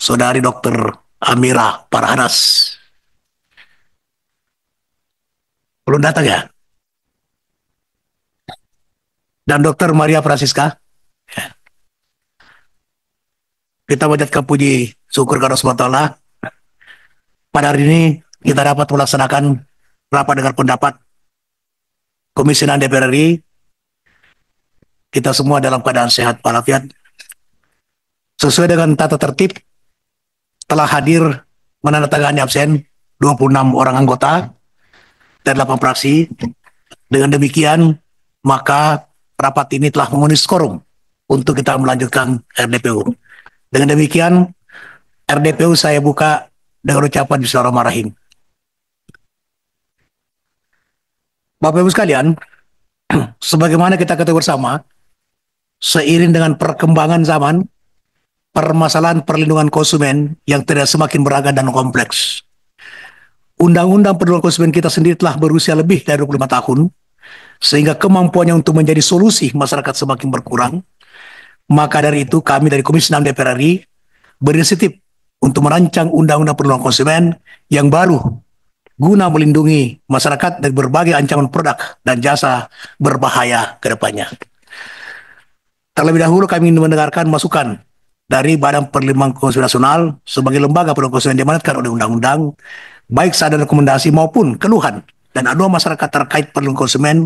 Saudari Dr. Amira Parhanas. Belum datang ya? Dan Dr. Maria Francisca. Kita menjadikan puji syukur kepada Allah. Pada hari ini kita dapat melaksanakan rapat dengar pendapat Komisi 6 DPR RI. Kita semua dalam keadaan sehat walafiat. Sesuai dengan tata tertib, telah hadir menandatangani absen 26 orang anggota dan 8 fraksi. Dengan demikian, maka rapat ini telah memenuhi quorum untuk kita melanjutkan RDPU. Dengan demikian, RDPU saya buka dengan ucapan Bismillahirrahmanirrahim. Bapak Ibu sekalian, sebagaimana kita ketahui bersama, seiring dengan perkembangan zaman, permasalahan perlindungan konsumen yang tidak semakin beragam dan kompleks. Undang-undang perlindungan konsumen kita sendiri telah berusia lebih dari 25 tahun, sehingga kemampuannya untuk menjadi solusi masyarakat semakin berkurang. Maka dari itu kami dari Komisi 6 DPR RI berinisiatif untuk merancang undang-undang perlindungan konsumen yang baru guna melindungi masyarakat dari berbagai ancaman produk dan jasa berbahaya ke depannya. Terlebih dahulu kami ingin mendengarkan masukan dari Badan Perlindungan Konsumen Nasional sebagai lembaga perlindungan konsumen diamanatkan oleh undang-undang, baik saran rekomendasi maupun keluhan dan aduan masyarakat terkait perlindungan konsumen.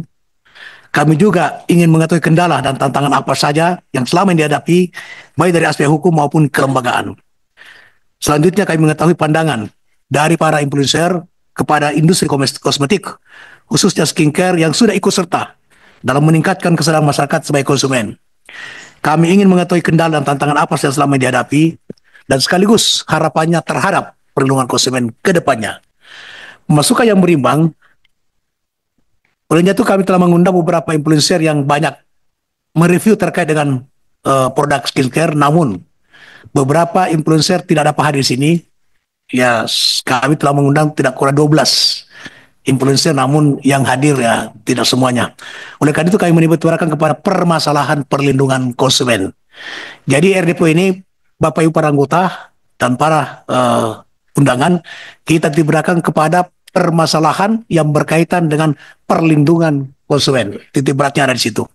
Kami juga ingin mengetahui kendala dan tantangan apa saja yang selama ini dihadapi, baik dari aspek hukum maupun kelembagaan. Selanjutnya kami mengetahui pandangan dari para influencer kepada industri kosmetik, khususnya skincare yang sudah ikut serta dalam meningkatkan kesadaran masyarakat sebagai konsumen. Kami ingin mengetahui kendala dan tantangan apa yang selama ini dihadapi, dan sekaligus harapannya terhadap perlindungan konsumen ke depannya. Masukan yang berimbang, olehnya itu kami telah mengundang beberapa influencer yang banyak mereview terkait dengan produk skincare, namun beberapa influencer tidak dapat hadir di sini. Ya, kami telah mengundang tidak kurang 12 influencer, namun yang hadir ya tidak semuanya. Oleh karena itu kami menitikberatkan kepada permasalahan perlindungan konsumen. Jadi RDPU ini, Bapak Ibu para anggota dan para undangan, kita diberikan kepada permasalahan yang berkaitan dengan perlindungan konsumen. Titik beratnya ada di situ.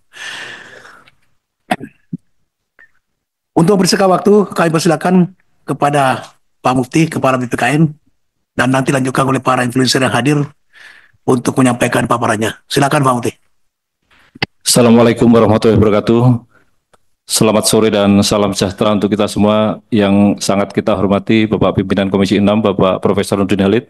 Untuk bersingkat waktu, kami persilakan kepada Pak Mufti, Kepala BPKN, dan nanti lanjutkan oleh para influencer yang hadir untuk menyampaikan paparannya. Silakan Pak Mufti. Assalamualaikum warahmatullahi wabarakatuh. Selamat sore dan salam sejahtera untuk kita semua yang sangat kita hormati, Bapak Pimpinan Komisi 6, Bapak Profesor Nurdin Halid,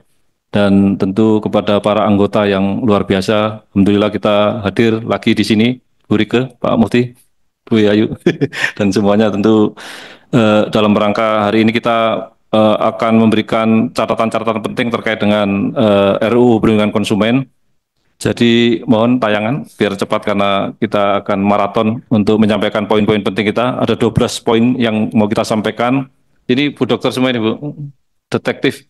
dan tentu kepada para anggota yang luar biasa. Alhamdulillah kita hadir lagi di sini, Bu Rike, Pak Mufti, Bu Yayu, dan semuanya tentu dalam rangka hari ini kita akan memberikan catatan-catatan penting terkait dengan RUU Perlindungan Konsumen. Jadi mohon tayangan biar cepat karena kita akan maraton untuk menyampaikan poin-poin penting kita. Ada 12 poin yang mau kita sampaikan. Ini Bu Dokter semua ini Bu, detektif.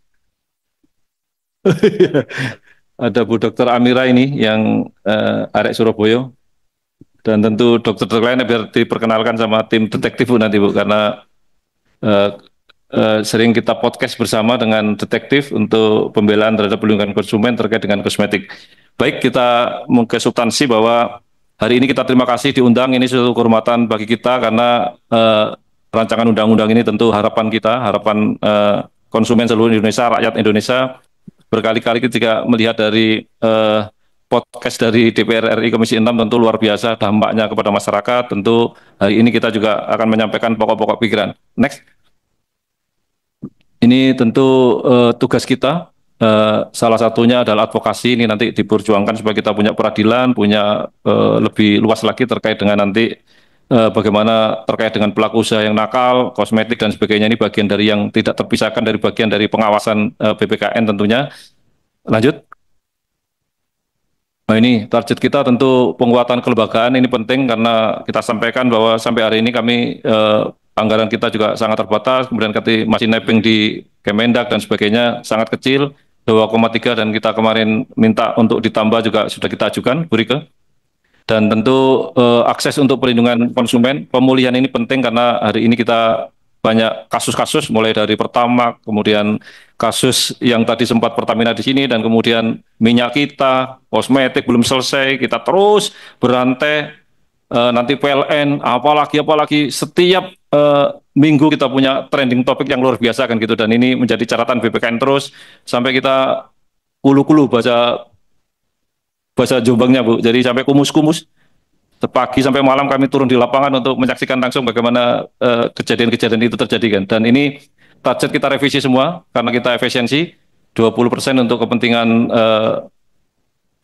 Ada Bu Dokter Amira ini yang arek Surabaya. Dan tentu dokter-dokter lainnya biar diperkenalkan sama tim detektif Bu nanti Bu, karena sering kita podcast bersama dengan detektif untuk pembelaan terhadap perlindungan konsumen terkait dengan kosmetik. Baik, kita ke substansi bahwa hari ini kita terima kasih diundang. Ini suatu kehormatan bagi kita karena rancangan undang-undang ini tentu harapan kita, harapan konsumen seluruh Indonesia, rakyat Indonesia. Berkali-kali ketika melihat dari podcast dari DPR RI Komisi 6 tentu luar biasa dampaknya kepada masyarakat. Tentu hari ini kita juga akan menyampaikan pokok-pokok pikiran. Next. Ini tentu tugas kita, salah satunya adalah advokasi. Ini nanti diperjuangkan supaya kita punya peradilan, punya lebih luas lagi terkait dengan nanti bagaimana terkait dengan pelaku usaha yang nakal, kosmetik dan sebagainya. Ini bagian dari yang tidak terpisahkan dari bagian dari pengawasan BPKN tentunya. Lanjut. Nah ini target kita tentu penguatan kelembagaan ini penting karena kita sampaikan bahwa sampai hari ini kami anggaran kita juga sangat terbatas, kemudian masih mapping di Kemendak dan sebagainya sangat kecil, 2,3 dan kita kemarin minta untuk ditambah juga sudah kita ajukan, Bu Rike. Dan tentu akses untuk perlindungan konsumen, pemulihan ini penting karena hari ini kita banyak kasus-kasus mulai dari Pertamax, kemudian kasus yang tadi sempat Pertamina di sini, dan kemudian minyak kita, kosmetik belum selesai, kita terus berantai, nanti PLN, apalagi setiap minggu kita punya trending topik yang luar biasa kan gitu, dan ini menjadi catatan BPKN terus sampai kita kulu-kulu bahasa Jombangnya Bu, jadi sampai kumus-kumus. Pagi sampai malam kami turun di lapangan untuk menyaksikan langsung bagaimana kejadian-kejadian itu terjadi kan. Dan ini target kita revisi semua karena kita efisiensi 20% untuk kepentingan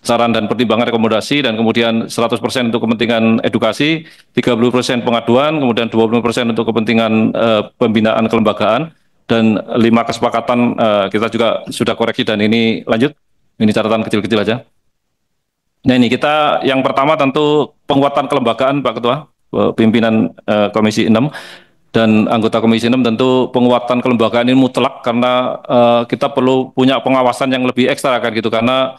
saran dan pertimbangan rekomendasi, dan kemudian 100% untuk kepentingan edukasi, 30% pengaduan, kemudian 20% untuk kepentingan pembinaan kelembagaan, dan 5 kesepakatan kita juga sudah koreksi, dan ini lanjut. Ini catatan kecil-kecil aja. Nah, ini kita yang pertama tentu penguatan kelembagaan Pak Ketua, pimpinan Komisi 6 dan anggota Komisi 6, tentu penguatan kelembagaan ini mutlak karena kita perlu punya pengawasan yang lebih ekstra kan gitu, karena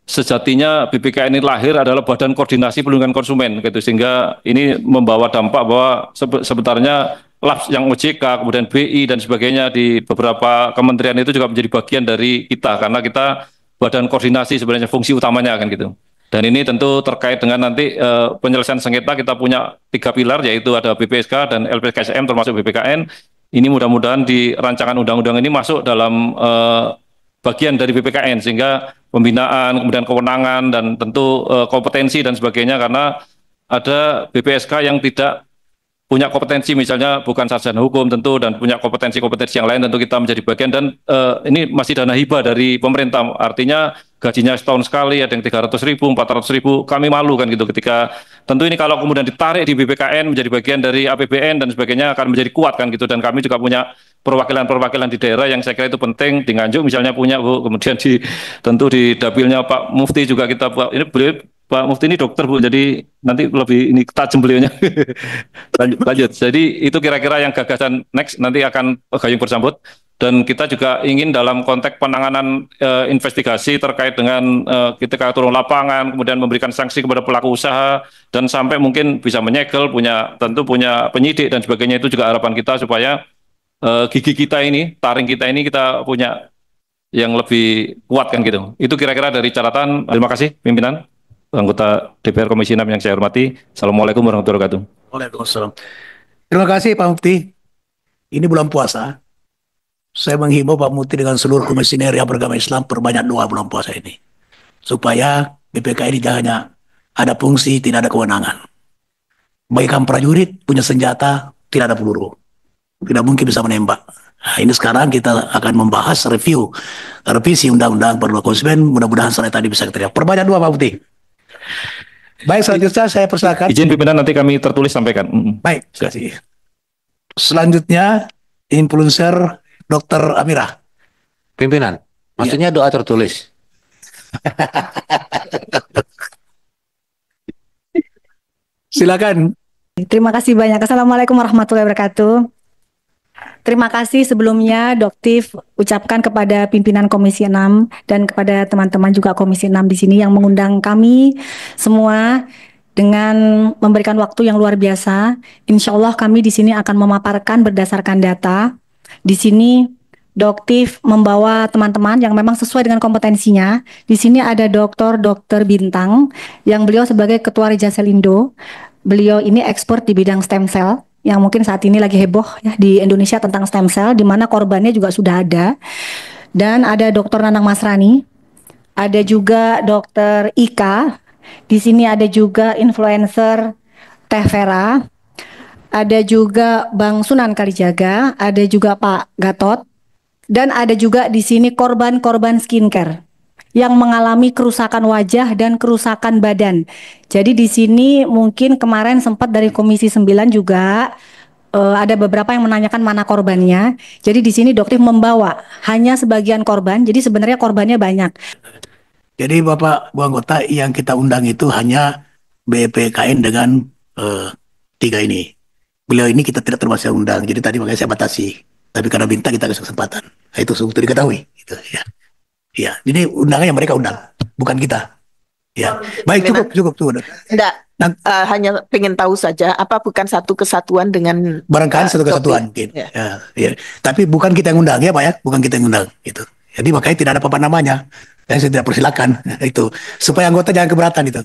sejatinya BPKN ini lahir adalah Badan Koordinasi Perlindungan Konsumen gitu, sehingga ini membawa dampak bahwa sebenarnya LAPS yang OJK, kemudian BI dan sebagainya di beberapa kementerian itu juga menjadi bagian dari kita, karena kita badan koordinasi sebenarnya fungsi utamanya kan gitu. Dan ini tentu terkait dengan nanti penyelesaian sengketa, kita punya 3 pilar, yaitu ada BPSK dan LPSKSM termasuk BPKN. Ini mudah-mudahan di rancangan undang-undang ini masuk dalam bagian dari BPKN, sehingga pembinaan, kemudian kewenangan, dan tentu kompetensi dan sebagainya, karena ada BPSK yang tidak punya kompetensi, misalnya bukan sarjana hukum tentu, dan punya kompetensi-kompetensi yang lain, tentu kita menjadi bagian, dan ini masih dana hibah dari pemerintah, artinya gajinya setahun sekali, ada yang 300.000, 400.000, kami malu kan gitu ketika, tentu ini kalau kemudian ditarik di BPKN menjadi bagian dari APBN dan sebagainya akan menjadi kuat kan gitu, dan kami juga punya perwakilan-perwakilan di daerah yang saya kira itu penting, di Nganjuk misalnya punya Bu, kemudian tentu di dapilnya Pak Mufti juga kita, ini beliau Pak Mufti ini dokter Bu, jadi nanti lebih ini tajam beliaunya. lanjut. Jadi itu kira-kira yang gagasan next nanti akan gayung bersambut, dan kita juga ingin dalam konteks penanganan investigasi terkait dengan ketika turun lapangan, kemudian memberikan sanksi kepada pelaku usaha, dan sampai mungkin bisa menyegel, tentu punya penyidik dan sebagainya, itu juga harapan kita supaya gigi kita ini, taring kita ini kita punya yang lebih kuat kan gitu. Itu kira-kira dari catatan. Terima kasih pimpinan, anggota DPR Komisi 6 yang saya hormati. Assalamualaikum warahmatullahi wabarakatuh. Waalaikumsalam. Terima kasih Pak Mufti. Ini bulan puasa. Saya menghimbau Pak Mufti dengan seluruh komisioner yang beragama Islam perbanyak doa bulan puasa ini. Supaya BPK ini jangan hanya ada fungsi, tidak ada kewenangan. Bagikan prajurit punya senjata, tidak ada peluru. Tidak mungkin bisa menembak. Nah, ini sekarang kita akan membahas revisi Undang-Undang Perlindungan Konsumen. Mudah-mudahan sore tadi bisa kita. Perbanyak doa Pak Mufti. Baik, selanjutnya saya persilakan. Izin pimpinan nanti kami tertulis sampaikan. Baik, terima kasih. Selanjutnya influencer Dr. Amira. Pimpinan, maksudnya doa tertulis. Silakan. Terima kasih banyak. Assalamualaikum warahmatullahi wabarakatuh. Terima kasih sebelumnya Doktif ucapkan kepada pimpinan Komisi 6 dan kepada teman-teman juga Komisi 6 di sini yang mengundang kami semua dengan memberikan waktu yang luar biasa. Insya Allah kami di sini akan memaparkan berdasarkan data. Di sini Doktif membawa teman-teman yang memang sesuai dengan kompetensinya. Di sini ada Dr. Bintang yang beliau sebagai Ketua Rijasel Indo. Beliau ini ekspor di bidang stem cell yang mungkin saat ini lagi heboh ya di Indonesia tentang stem cell, di mana korbannya juga sudah ada. Dan ada Dr. Nanang Masrani, ada juga Dr. Ika, di sini ada juga influencer Teh Vera, ada juga Bang Sunan Kalijaga, ada juga Pak Gatot, dan ada juga di sini korban-korban skincare yang mengalami kerusakan wajah dan kerusakan badan. Jadi di sini mungkin kemarin sempat dari Komisi 9 juga ada beberapa yang menanyakan mana korbannya. Jadi di sini Doktif membawa hanya sebagian korban. Jadi sebenarnya korbannya banyak. Jadi Bapak Bu Anggota, yang kita undang itu hanya BPKN dengan 3 ini. Beliau ini kita tidak termasuk yang undang. Jadi tadi makanya saya batasi. Tapi karena minta kita kasih kesempatan. Nah, itu sebetulnya diketahui. Gitu, ya. Ya, ini undangan yang mereka undang, bukan kita. Ya, baik, cukup. Enggak, Nah, hanya pengen tahu saja, apa bukan satu kesatuan dengan barangkali satu Coki? kesatuan mungkin. Ya. Ya. Tapi bukan kita yang undang ya Pak ya, bukan kita yang undang gitu. Jadi makanya tidak ada papan namanya. Dan saya tidak persilakan itu supaya anggota jangan keberatan itu.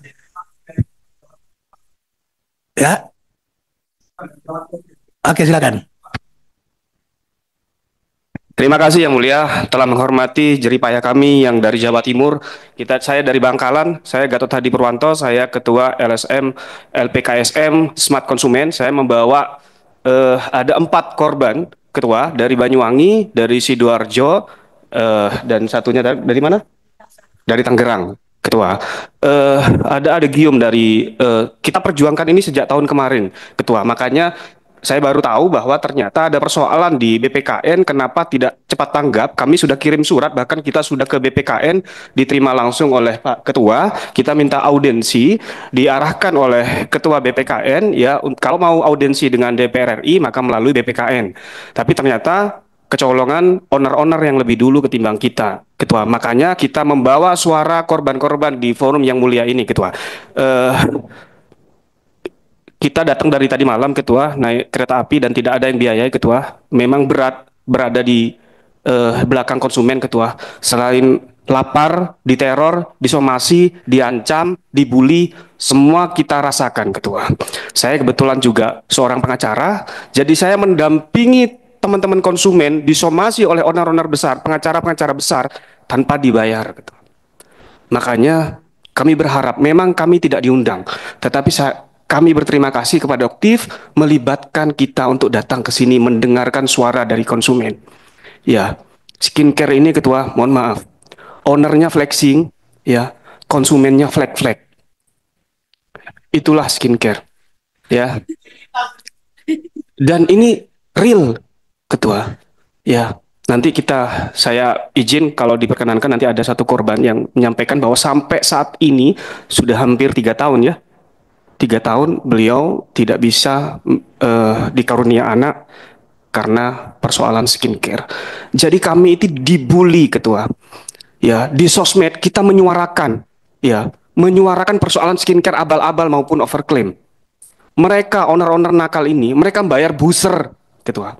Ya, oke silakan. Terima kasih Yang Mulia telah menghormati jeripaya kami yang dari Jawa Timur. Saya dari Bangkalan, saya Gatot Hadi Purwanto, saya Ketua LSM LPKSM Smart Konsumen. Saya membawa ada 4 korban, Ketua, dari Banyuwangi, dari Sidoarjo, dan satunya dari mana? Dari Tangerang, Ketua. Ada Gium dari kita perjuangkan ini sejak tahun kemarin, Ketua. Makanya saya baru tahu bahwa ternyata ada persoalan di BPKN, kenapa tidak cepat tanggap. Kami sudah kirim surat, bahkan kita sudah ke BPKN, diterima langsung oleh Pak Ketua. Kita minta audiensi, diarahkan oleh Ketua BPKN, ya kalau mau audiensi dengan DPR RI, maka melalui BPKN. Tapi ternyata kecolongan owner-owner yang lebih dulu ketimbang kita, Ketua. Makanya kita membawa suara korban-korban di forum yang mulia ini, Ketua. Kita datang dari tadi malam, Ketua, naik kereta api dan tidak ada yang biayai, Ketua. Memang berat berada di belakang konsumen, Ketua. Selain lapar, diteror, disomasi, diancam, dibully, semua kita rasakan, Ketua. Saya kebetulan juga seorang pengacara, jadi saya mendampingi teman-teman konsumen disomasi oleh owner-owner besar, pengacara-pengacara besar, tanpa dibayar, Ketua. Makanya kami berharap, memang kami tidak diundang, tetapi kami berterima kasih kepada Oktif melibatkan kita untuk datang ke sini mendengarkan suara dari konsumen. Ya, skincare ini, Ketua, mohon maaf, ownernya flexing, ya, konsumennya flag-flag. Itulah skincare, ya. Dan ini real, Ketua, ya. Nanti saya izin kalau diperkenankan, nanti ada satu korban yang menyampaikan bahwa sampai saat ini sudah hampir 3 tahun, ya. 3 tahun beliau tidak bisa dikarunia anak karena persoalan skincare. Jadi kami itu dibully, Ketua. Ya, di sosmed kita menyuarakan, ya, menyuarakan persoalan skincare abal-abal maupun overclaim. Mereka owner-owner nakal ini, mereka bayar booster, Ketua.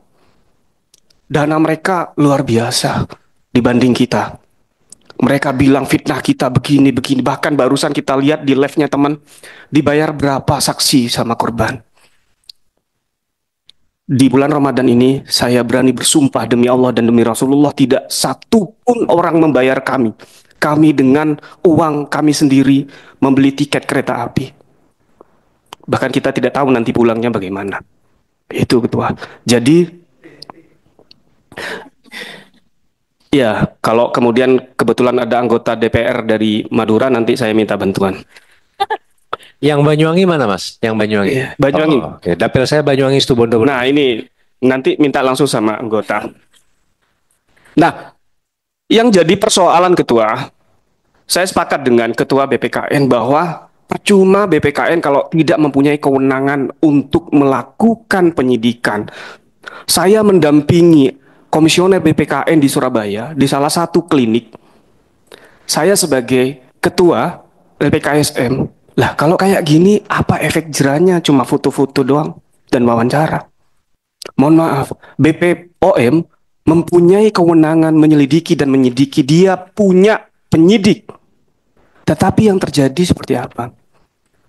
Dana mereka luar biasa dibanding kita. Mereka bilang fitnah kita begini, bahkan barusan kita lihat di live-nya teman, dibayar berapa saksi sama korban. Di bulan Ramadan ini, saya berani bersumpah demi Allah dan demi Rasulullah, tidak satu pun orang membayar kami. Kami dengan uang kami sendiri membeli tiket kereta api. Bahkan kita tidak tahu nanti pulangnya bagaimana. Itu, Ketua. Jadi, ya, kalau kemudian kebetulan ada anggota DPR dari Madura, nanti saya minta bantuan. Yang Banyuwangi mana, Mas? Yang Banyuwangi? Iya, Banyuwangi. Oh, oke. Dapil saya Banyuwangi Situbondo. Nah, ini nanti minta langsung sama anggota. Nah, yang jadi persoalan, Ketua, saya sepakat dengan Ketua BPKN bahwa percuma BPKN kalau tidak mempunyai kewenangan untuk melakukan penyidikan. Saya mendampingi komisioner BPKN di Surabaya, di salah satu klinik. Saya sebagai ketua LPKSM, lah kalau kayak gini apa efek jerahnya, cuma foto-foto doang dan wawancara. Mohon maaf, BPOM mempunyai kewenangan menyelidiki dan menyidiki, dia punya penyidik. Tetapi yang terjadi seperti apa?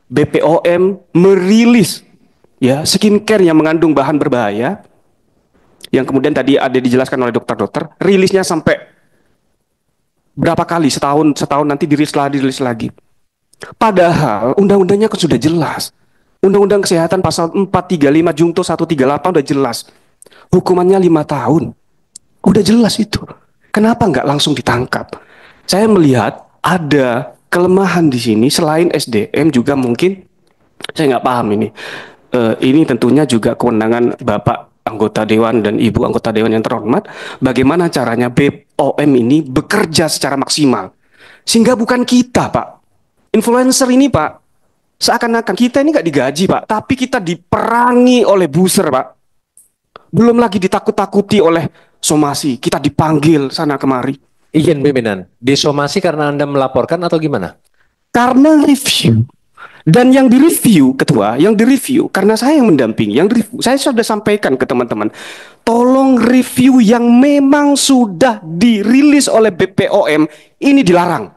BPOM merilis, ya, skincare yang mengandung bahan berbahaya, yang kemudian tadi ada dijelaskan oleh dokter-dokter, rilisnya sampai berapa kali, setahun nanti dirilis lagi. Padahal undang-undangnya kan sudah jelas. Undang-undang Kesehatan pasal 435 Jungto 138 udah jelas. Hukumannya 5 tahun. Udah jelas itu. Kenapa nggak langsung ditangkap? Saya melihat ada kelemahan di sini, selain SDM juga mungkin, saya nggak paham ini. Ini tentunya juga kewenangan Bapak anggota Dewan dan Ibu anggota Dewan yang terhormat, bagaimana caranya BPOM ini bekerja secara maksimal. Sehingga bukan kita, Pak. Influencer ini, Pak, seakan-akan kita ini nggak digaji, Pak, tapi kita diperangi oleh buzzer, Pak. Belum lagi ditakut-takuti oleh somasi, kita dipanggil sana kemari. Izin pimpinan, disomasi karena Anda melaporkan atau gimana? Karena review. Dan yang direview, Ketua, yang direview, karena saya yang mendampingi, yang direview, saya sudah sampaikan ke teman-teman, tolong review yang memang sudah dirilis oleh BPOM, ini dilarang.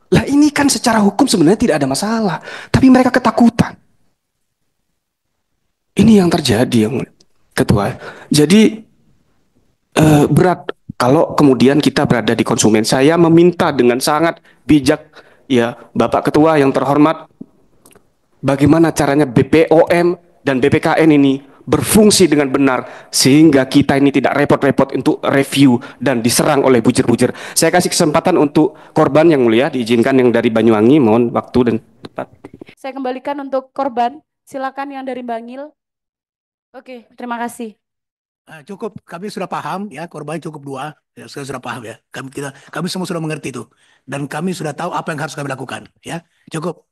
Lah ini kan secara hukum sebenarnya tidak ada masalah, tapi mereka ketakutan. Ini yang terjadi, yang Ketua. Jadi berat kalau kemudian kita berada di konsumen. Saya meminta dengan sangat bijak, ya Bapak Ketua yang terhormat, bagaimana caranya BPOM dan BPKN ini berfungsi dengan benar sehingga kita ini tidak repot-repot untuk review dan diserang oleh bujir-bujir. Saya kasih kesempatan untuk korban yang mulia, diizinkan yang dari Banyuwangi, mohon waktu dan tepat. Saya kembalikan untuk korban, silakan yang dari Bangil. Oke, terima kasih. Cukup, kami sudah paham ya, korban cukup 2, ya, sudah paham ya. Kami semua sudah mengerti itu, dan kami sudah tahu apa yang harus kami lakukan. Ya, cukup.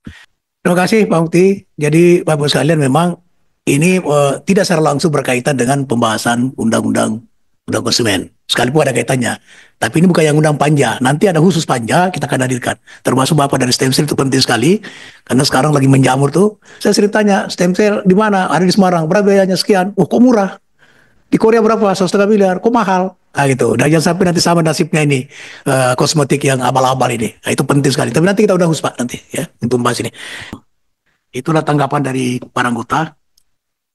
Terima kasih Pak Mukti. Jadi Bapak sekalian, memang ini tidak secara langsung berkaitan dengan pembahasan undang-undang konsumen. Sekalipun ada kaitannya, tapi ini bukan yang undang panja. Nanti ada khusus panja, kita akan hadirkan. Termasuk Bapak dari stem cell, itu penting sekali, karena sekarang lagi menjamur tuh. Saya sering tanya, stem cell di mana? Ada di Semarang. Berapa biayanya? Sekian. Oh, kok murah? Di Korea berapa? 1,5 miliar. Kok mahal? Nah gitu. Dan jangan sampai nanti sama nasibnya ini kosmetik yang abal-abal ini. Nah, itu penting sekali. Tapi nanti kita udah khusus Pak nanti ya untuk membahas ini. Itulah tanggapan dari para anggota.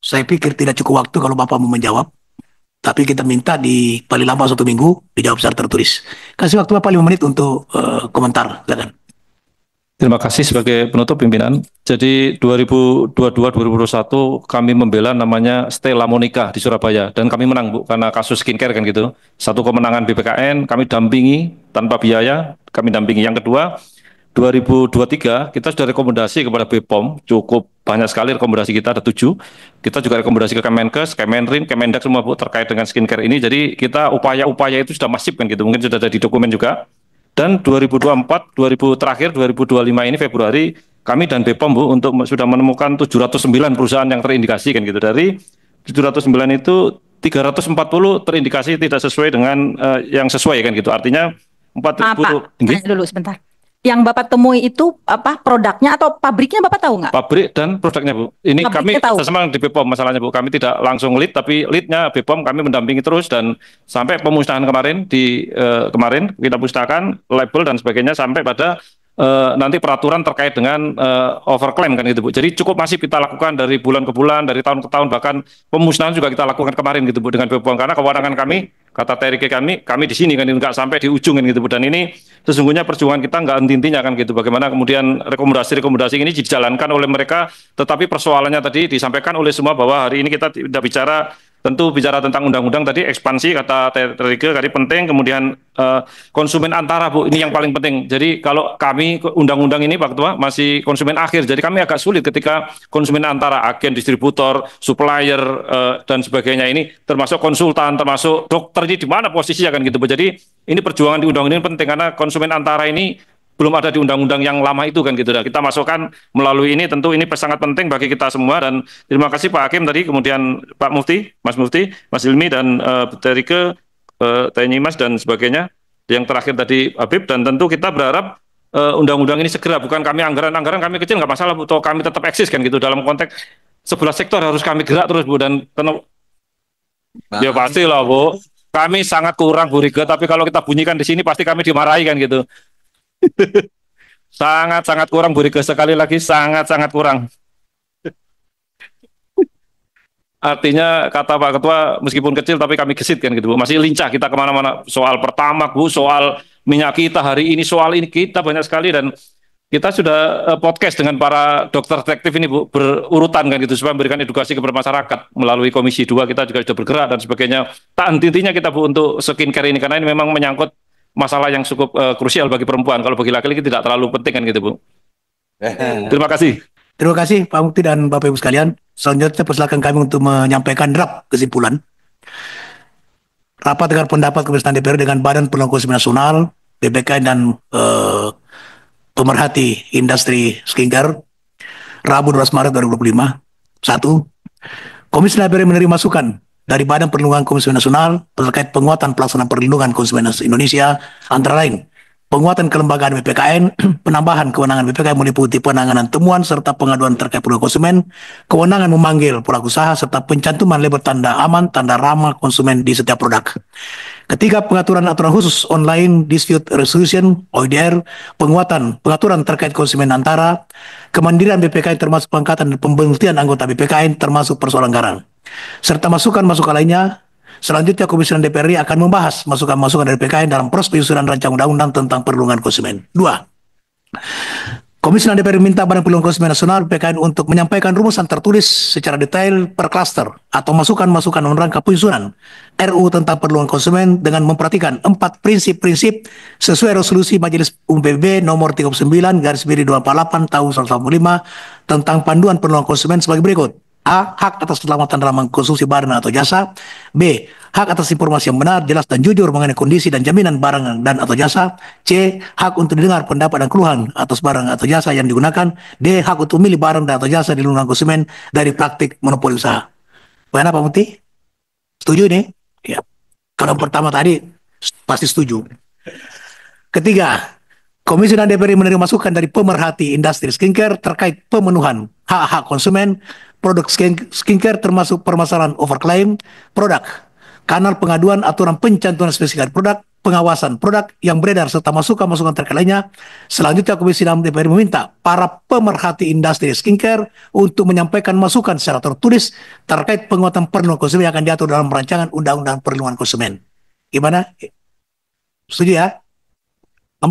Saya pikir tidak cukup waktu kalau Bapak mau menjawab. Tapi kita minta di paling lama 1 minggu dijawab secara tertulis. Kasih waktu Bapak 5 menit untuk komentar. Silakan. Terima kasih sebagai penutup pimpinan. Jadi 2022-2021 kami membela namanya Stella Monica di Surabaya, dan kami menang Bu karena kasus skincare kan gitu. Satu kemenangan BPKN, kami dampingi tanpa biaya, kami dampingi. Yang kedua, 2023 kita sudah rekomendasi kepada BPOM, cukup banyak sekali rekomendasi kita, ada 7. Kita juga rekomendasi ke Kemenkes, Kemenrin, Kemendak semua Bu terkait dengan skincare ini. Jadi kita upaya-upaya itu sudah masif kan gitu, mungkin sudah ada di dokumen juga. Dan 2024, 2025 ini Februari, kami dan BPOM Bu sudah menemukan 709 perusahaan yang terindikasi kan gitu. Dari 709 itu 340 terindikasi tidak sesuai dengan yang sesuai kan gitu. Artinya 40. Pak, dulu sebentar. Yang Bapak temui itu apa, produknya atau pabriknya Bapak tahu nggak? Pabrik dan produknya Bu. Ini Pabriknya kami sama di BPOM masalahnya Bu. Kami tidak langsung lead, tapi leadnya BPOM kami mendampingi terus, dan sampai pemusnahan kemarin kemarin kita musnahkan label dan sebagainya sampai pada nanti peraturan terkait dengan overclaim kan gitu Bu. Jadi cukup masif kita lakukan dari bulan ke bulan, dari tahun ke tahun, bahkan pemusnahan juga kita lakukan kemarin gitu Bu dengan BPOM, karena kewenangan kami, kata TRK kami di sini kan, nggak sampai di ujung kan gitu Bu. Dan ini sesungguhnya perjuangan kita nggak henti-hentinya kan gitu. Bagaimana kemudian rekomendasi-rekomendasi ini dijalankan oleh mereka, tetapi persoalannya tadi disampaikan oleh semua bahwa hari ini kita tidak bicara, tentu bicara tentang undang-undang tadi, ekspansi kata TRK tadi penting, kemudian konsumen antara Bu, ini yang paling penting. Jadi kalau kami undang-undang ini Pak Ketua masih konsumen akhir, jadi kami agak sulit ketika konsumen antara agen, distributor, supplier dan sebagainya ini, termasuk konsultan, termasuk dokter, jadi di mana posisinya kan gitu Bu. Jadi ini perjuangan di undang-undang ini penting, karena konsumen antara ini belum ada di undang-undang yang lama itu kan gitu. Dan kita masukkan melalui ini, tentu ini sangat penting bagi kita semua. Dan terima kasih Pak Hakim tadi, kemudian Pak Mufti, Mas Ilmi, dan dari TNI Mas dan sebagainya. Yang terakhir tadi Habib, dan tentu kita berharap undang-undang ini segera, bukan kami anggaran kami kecil nggak masalah Bu, toh kami tetap eksis kan gitu, dalam konteks 11 sektor harus kami gerak terus Bu. Dan ya pasti lah Bu, kami sangat kurang Bu Riga, tapi kalau kita bunyikan di sini pasti kami dimarahi kan gitu. Sangat-sangat kurang Bu Riga, sekali lagi sangat-sangat kurang. Artinya kata Pak Ketua, meskipun kecil tapi kami gesit kan gitu Bu. Masih lincah kita kemana-mana, soal pertama Bu, soal minyak kita hari ini, soal ini kita banyak sekali. Dan kita sudah podcast dengan para dokter detektif ini Bu, berurutan kan gitu, supaya memberikan edukasi kepada masyarakat. Melalui Komisi 2 kita juga sudah bergerak dan sebagainya. Tak henti-hentinya kita Bu untuk skincare ini, karena ini memang menyangkut masalah yang cukup krusial bagi perempuan. Kalau bagi laki-laki tidak terlalu penting kan gitu Bu. Terima kasih. Terima kasih Pak Mukti dan Bapak Ibu sekalian. Selanjutnya persilakan kami untuk menyampaikan draft kesimpulan rapat dengar pendapat Kementerian DPR dengan Badan Penanggulangan Konsumen Nasional, BPKN, dan pemerhati industri skincare, Rabu 12 Maret 2025. 1. Komisi DPR menerima masukan dari Badan Perlindungan Konsumen Nasional terkait penguatan pelaksanaan perlindungan konsumen Indonesia, antara lain penguatan kelembagaan BPKN, penambahan kewenangan BPKN meliputi penanganan temuan serta pengaduan terkait produk konsumen, kewenangan memanggil pelaku usaha serta pencantuman label tanda aman, tanda ramah konsumen di setiap produk. Ketiga, pengaturan aturan khusus online dispute resolution (OIDR), pengaturan terkait konsumen antara, kemandirian BPKN termasuk pengangkatan dan pembuktian anggota BPKN termasuk persoalan anggaran, serta masukan-masukan lainnya. Selanjutnya, Komisi 6 DPR RI akan membahas masukan-masukan dari BPKN dalam proses penyusunan rancangan undang-undang tentang perlindungan konsumen. 2. Komisi 6 DPR minta Badan Perlindungan Konsumen Nasional (BPKN) untuk menyampaikan rumusan tertulis secara detail per klaster atau masukan-masukan dalam rangka penyusunan RUU tentang perlindungan konsumen dengan memperhatikan 4 prinsip-prinsip sesuai resolusi Majelis Umum PBB nomor 39/248 tahun 1985 tentang panduan perlindungan konsumen sebagai berikut. A. Hak atas keselamatan dalam mengkonsumsi barang atau jasa. B. Hak atas informasi yang benar, jelas, dan jujur mengenai kondisi dan jaminan barang dan atau jasa. C. Hak untuk didengar pendapat dan keluhan atas barang atau jasa yang digunakan. D. Hak untuk memilih barang dan atau jasa di lingkungan konsumen dari praktik monopoli usaha. Bagaimana Pak Muti? Setuju nih? Ya. Kalau pertama tadi pasti setuju. Ketiga, Komisi 6 DPR RI menerima masukan dari pemerhati industri skincare terkait pemenuhan hak-hak konsumen produk skincare termasuk permasalahan overclaim produk, kanal pengaduan, aturan pencantuman spesifikasi produk, pengawasan produk yang beredar serta masukan-masukan terkait lainnya. Selanjutnya, Komisi 6 DPR RI meminta para pemerhati industri skincare untuk menyampaikan masukan secara tertulis terkait penguatan perlindungan konsumen yang akan diatur dalam rancangan Undang-Undang Perlindungan Konsumen. Gimana? Setuju ya? 4.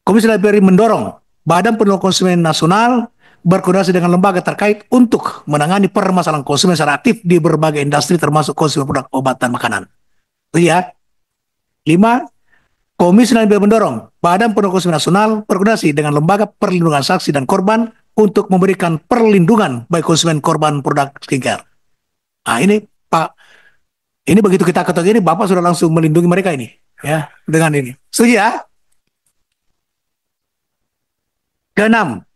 Komisi 6 DPR RI mendorong Badan Perlindungan Konsumen Nasional berkoordinasi dengan lembaga terkait untuk menangani permasalahan konsumen secara aktif di berbagai industri termasuk konsumen produk obat dan makanan. Itu ya. 5. Komisi 6 DPR mendorong Badan Perlindungan Konsumen Nasional berkoordinasi dengan lembaga perlindungan saksi dan korban untuk memberikan perlindungan bagi konsumen korban produk skincare. Nah ini Pak, ini begitu kita ketok ini Bapak sudah langsung melindungi mereka ini ya dengan ini. Setuju ya? Keenam,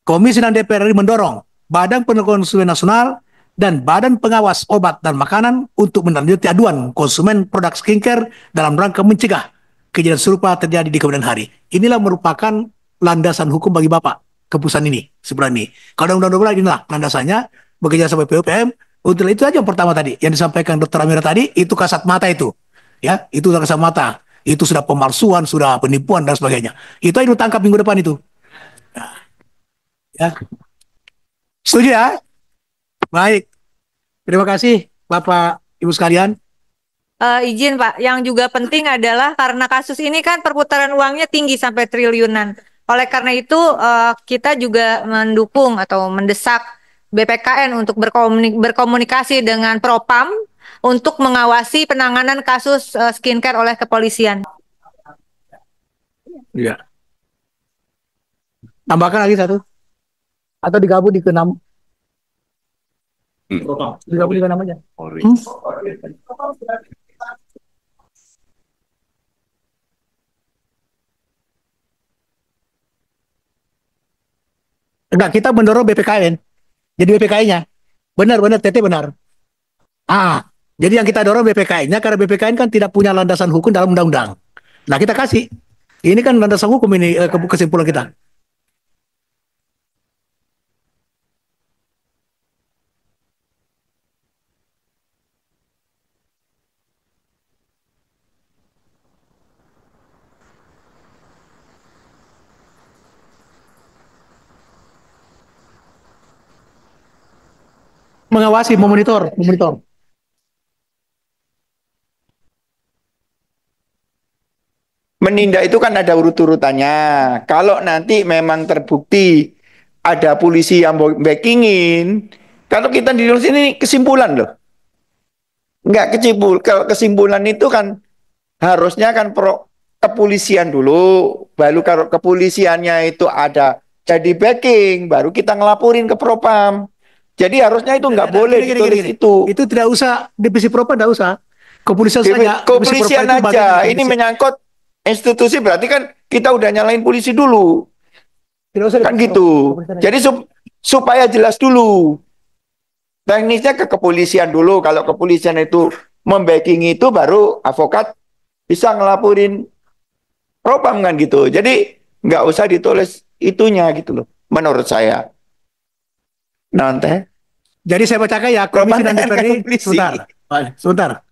Komisi 6 DPR RI mendorong Badan Perlindungan Konsumen Nasional dan Badan Pengawas Obat dan Makanan untuk menindaklanjuti aduan konsumen produk skincare dalam rangka mencegah kejadian serupa terjadi di kemudian hari. Inilah merupakan landasan hukum bagi Bapak keputusan ini sebenarnya. Kalau undang-undang inilah landasannya bekerja sama PUPM. Untuk itu aja yang pertama tadi yang disampaikan Dr. Amira tadi itu kasat mata itu, ya itu kasat mata, itu sudah pemalsuan, sudah penipuan dan sebagainya. Itu aja ditangkap minggu depan itu. Ya. Setuju ya? Baik. Terima kasih Bapak Ibu sekalian. Izin Pak, yang juga penting adalah karena kasus ini kan perputaran uangnya tinggi sampai triliunan. Oleh karena itu kita juga mendukung atau mendesak BPKN untuk berkomunikasi dengan Propam untuk mengawasi penanganan kasus skincare oleh kepolisian. Iya. Tambahkan lagi satu. Atau digabung di ke-6. Digabung di ke-6 aja. Enggak, kita mendorong BPKN. Jadi BPKN-nya. Benar, Tete benar. Jadi yang kita dorong BPKN-nya karena BPKN kan tidak punya landasan hukum dalam undang-undang. Nah, kita kasih. Ini kan landasan hukum ini kesimpulan kita. Mengawasi, memonitor. Menindak itu kan ada urut-urutannya. Kalau nanti memang terbukti ada polisi yang backingin, kalau kita di sini kesimpulan loh. Enggak kalau kesimpulan itu kan harusnya kan kepolisian dulu, baru kalau kepolisiannya itu ada jadi backing, baru kita ngelaporin ke Propam. Jadi harusnya itu nggak boleh ditulis itu. Itu tidak usah, divisi Propam tidak usah. Kepolisian saja. Kepolisian aja. Ini menyangkut institusi, berarti kan kita udah nyalain polisi dulu. Tidak usah kan gitu. Jadi supaya jelas dulu. Teknisnya ke kepolisian dulu. Kalau kepolisian itu membacking itu baru advokat bisa ngelaporin Propam kan gitu. Jadi nggak usah ditulis itunya gitu loh. Menurut saya. Nanti. Jadi saya bacakan ya, Komisi dan DPR sebentar.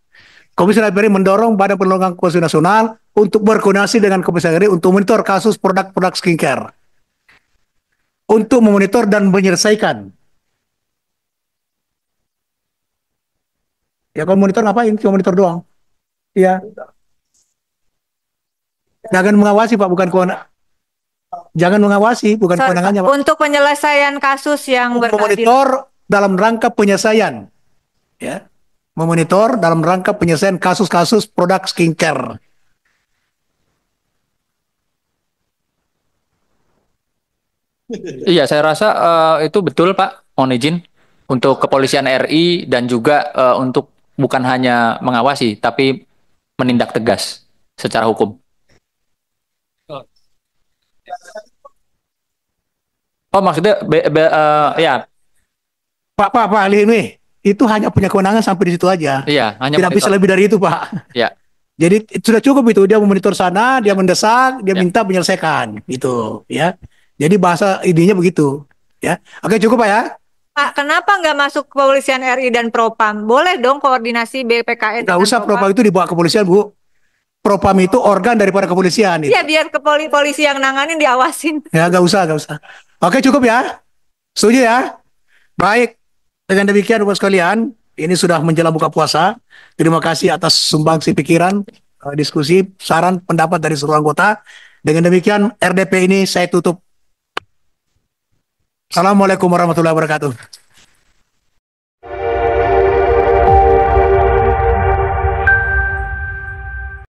Komisi dan DPR mendorong Badan Perlindungan Konsumen Nasional untuk berkoordinasi dengan Komisi RI untuk monitor kasus produk-produk skincare. Untuk memonitor dan menyelesaikan. Ya kalau monitor ngapain? Cuma monitor doang. Iya. Jangan mengawasi Pak, bukan kewenangan. Jangan mengawasi, bukan kewenangannya Pak. Untuk penyelesaian kasus yang Memonitor dalam rangka penyelesaian. Ya. Memonitor dalam rangka penyelesaian kasus-kasus produk skincare. Iya, saya rasa itu betul Pak, mohon izin untuk kepolisian RI dan juga untuk bukan hanya mengawasi, tapi menindak tegas secara hukum. Oh maksudnya ya Pak ahli ini itu hanya punya kewenangan sampai di situ aja. Iya, hanya tidak bisa lebih dari itu Pak. Ya. Jadi sudah cukup itu, dia memonitor sana, dia mendesak, dia minta menyelesaikan gitu ya. Jadi bahasa idenya begitu ya. Oke cukup Pak ya. Pak, kenapa nggak masuk kepolisian RI dan Propam? Boleh dong koordinasi BPKN. Nggak usah Propam itu dibawa kepolisian Bu. Propam itu organ daripada kepolisian. Iya biar polisi yang nanganin diawasin. Ya nggak usah. Oke cukup ya. Setuju ya. Baik. Dengan demikian Bapak sekalian, ini sudah menjelang buka puasa. Terima kasih atas sumbangsi pikiran, diskusi, saran, pendapat dari seluruh anggota. Dengan demikian RDP ini saya tutup. Assalamualaikum warahmatullahi wabarakatuh.